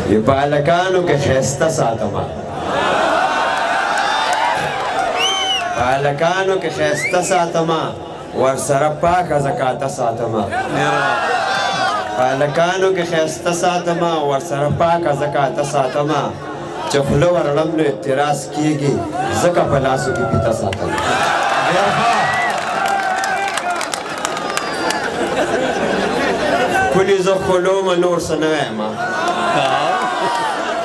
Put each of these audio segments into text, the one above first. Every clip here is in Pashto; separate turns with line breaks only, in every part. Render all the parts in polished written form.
وی په هلکانو کې ښایسته ساتمه په هلکانو کې ښایسته ساتمه ورسره پاکه زکاته ساتمه په هلکانو کې ښایسته ساتمه ورسره پاکه زکاته ساتمه چې خوله ورړم نو اعتراض کېږي ځکه په لاسو کې پیته ساتم ښکلي زه ښکلومه نور څه نه وایم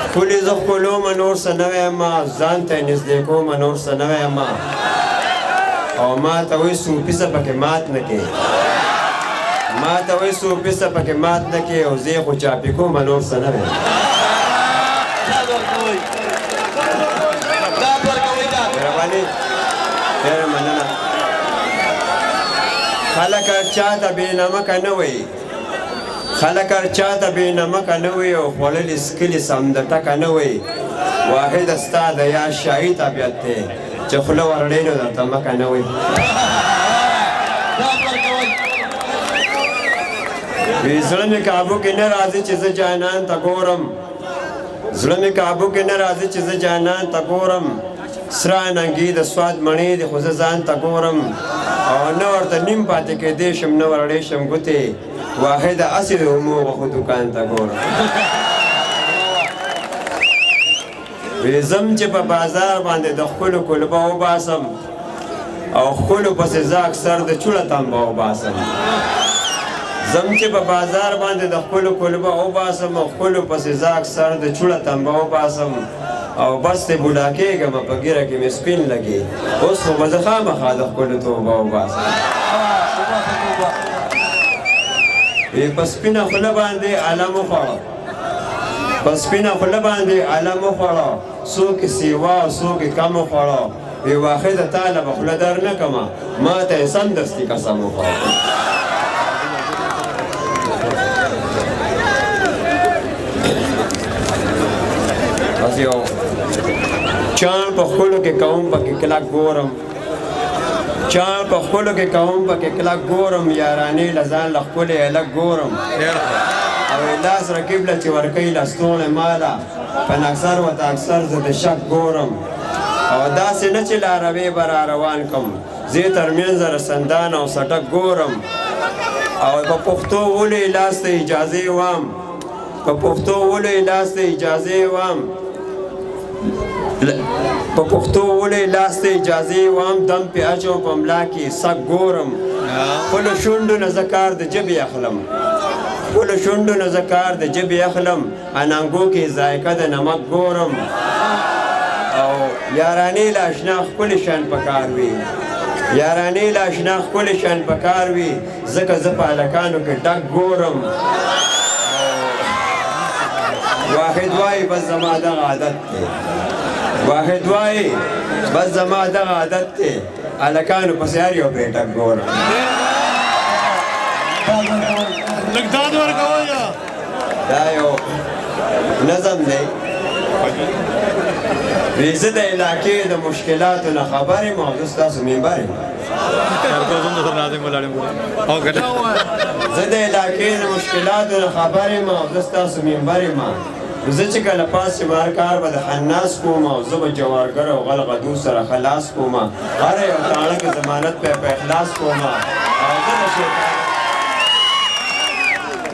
ښکلي زه ښکلومه نور څه نه وایم ځان ته یې نږدې کومه نور څه نه وایم او ما ته وایي صوفي څه پکې مات نه کې ما ته وایي صوفي څه پکې مات نه کې او زه یې خو چاپي کومه نور څه نه وایم مهرباني ډېره مننه خلک هر چا ته بېنمکه نه وایي خلک هر چا ته بېنمکه نه وایي او خوړلي څښلي سمدټکه نه وایي واحده ستا د یا شاهي طبیعت دی چې خوله ورړې نو درته مکه نه وایي وی زړه مې کابو کې نه راځي چې زه جانان ته ګورم زړه مې کابو کې نه راځي چې زه جانان ته ګورم سره اننګي د سواد مڼې دي خو زه ځان ته ګورم او نه ورته نیم پاتې کېدی شم نه ورړې شم ګوتې واحده هسې د هموغه خو دوکان ته ګورم وی ځم چې په بازار باندې د ښکلو کلبه وباسم او ښکلو پسې زه اکثر د چوړه تمبه وباسم زم چې په بازار باندې د ښکلو کلبه وباسم او ښکلو پسې زه اکثر د چوړه تمبه وباسم او بس ته بوډا کېږم په ږیره کې مې سپین لګي اوس خو به زه خامخا د ښکلو توبه وباسم وی په سپینه خوله باندې علم وخوړه په سپینه خوله باندې علم وخوړه څوک یې سیوا او څوک یې کم وخوړه وی واخده تاله به خوله در نه کړمه ما ته یې سمدستي قسم وخوړه بس یو چان په خپلو کې کوم پکې کلک ګورم چان په خپلو کې کوم پکې کلک ګورم یارانې له ځان له ښکلې هلک ګورم او لاس رقیب له چې ورکوي لستوڼې ماله په نکسر ورته اکثر زه د شک ګورم او داسې نه چې لاروې به را روان کړم زه یې ترمنځه رسندان او سټک ګورم او په پښتو ولې لاس ته اجازې وام په پښتو ولې لاس ته اجازې وام په پښتو ولې لاس ته اجازې وام دم پې اچوم په ملا کې سک ګورم خپلو شونډو نه زه کار د ژبې اخلم خپلو شونډو نه زه کار د ژبې اخلم اننګو کې ذایقه د نمک ګورم او یارانې له اشنا ښکلې شیان پکار وي یارانې له اشنا ښکلې شیان پکار وي ځکه زه په هلکانو کې ډک ګورم واحد وایي بس زما دغه عادت دی واحد وایي بس زما دغه عادت دی هلکانو پسې هر یو پې ټک ګورم دا یو نظم دی وی زه د علاقې د مشکلاتو نه خبر یم او زه ستاسو ممبر یم زه د علاقې د مشکلاتو نه خبر یم او زه ستاسو ممبر یم زه چې کله پاس چې مار کار به د خناس کوم او زه به جوارګر او غل غدو سره خلاص کوم هر یو تاڼه کې ضمانت په اخلاص کوم او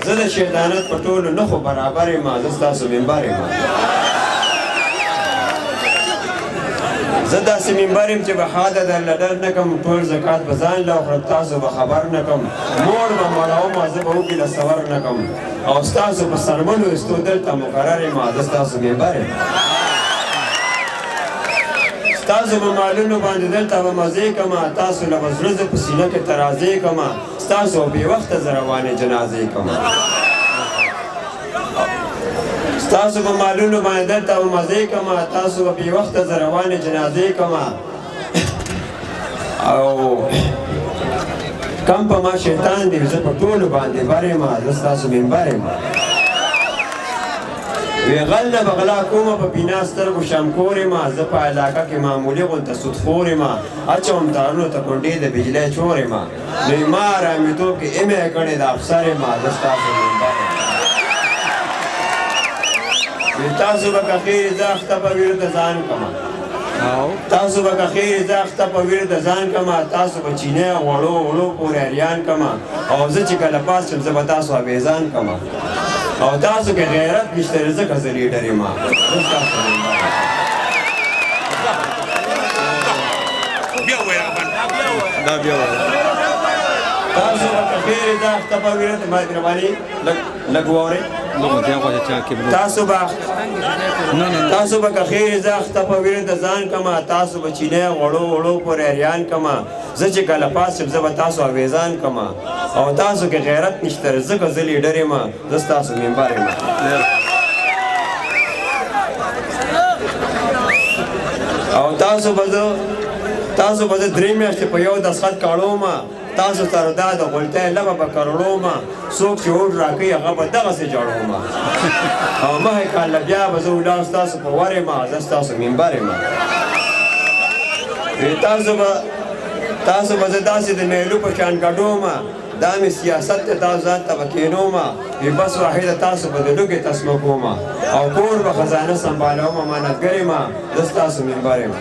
زه د شیطانت په ټولو نښو برابر یم زه ستاسو ممبر یم زه داسې ممبر یم چې به خاده درله ډر نه کړم ټول زکات به ځان له وخورم تاسو به خبر نه کړم موړ به مړوم زه به وکړي له سور نه کړم او ستاسو په سرمنو ایستو دلته مقرر یم زه ستاسو ممبر یم ستاسو په مالونو باندې دلته به مزې کړم تاسو له به زړه زه په سینه کې ترازې کړم ستاسو بې وخته زه روانې جنازې کړم ستاسو په مالونو باندې دلته به مزې کړم تاسو به بې وخته زه روانې جنازې کړم او کم په ما شیطان دی زه په ټولو باندې بر یم زه ستاسو ممبر یم وی غل نه به غلا کومه په بینا سترګو شمکور یم زه په علاقه کې معمولي غونته سودخور یم اچوم تارونو ته کونډې د بجلۍ چور یم نو یې ما ارامېتوب کې ایمې کړې د افسر یم زه ستاسو ممبر یم تاسو به که خیر زه اخته په ویره د ځان کړمه تاسو به که خیر زه اخته په ویره د ځان کړمه تاسو به چینه غوړو وړو پورې اریان کړمه او زه چې کله پاس شم زه به تاسو اویزان کړمه او تاسو کې غیرت نشته ځکه زه لیډر یم تاسو به که خیر زه اخته په ویره د مهرباني لږ واورئ تاسو به که خیر زه اخته په ویره د ځان کړمه تاسو به چینه غوړو وړو پورې اریان کړمه زه چې کله پاس شم زه به تاسو اویزان کړمه او تاسو کې غیرت نشته ځکه زه لیډر یم زه ستاسو ممبر یم او تاسو به زه 3 میاشتې په یو دستخط کاڼوم تاسو سره دا د غلطۍ لبه به کرړوم څوک چې اوډ راکوي هغه به دغسې جوړوم او مخې کاله بیا به زه ولاړ ستاسو په ور یم زه ستاسو ممبر یم تاسو به زه داسې د میلو په شان ګډوم دا مې سیاست دی تاسو ځان ته به کښېنوم بس واحده تاسو به د لوږې تسمه کوم او کور به خزانه سنبالوم امانتګر یم زه ستاسو ممبر یم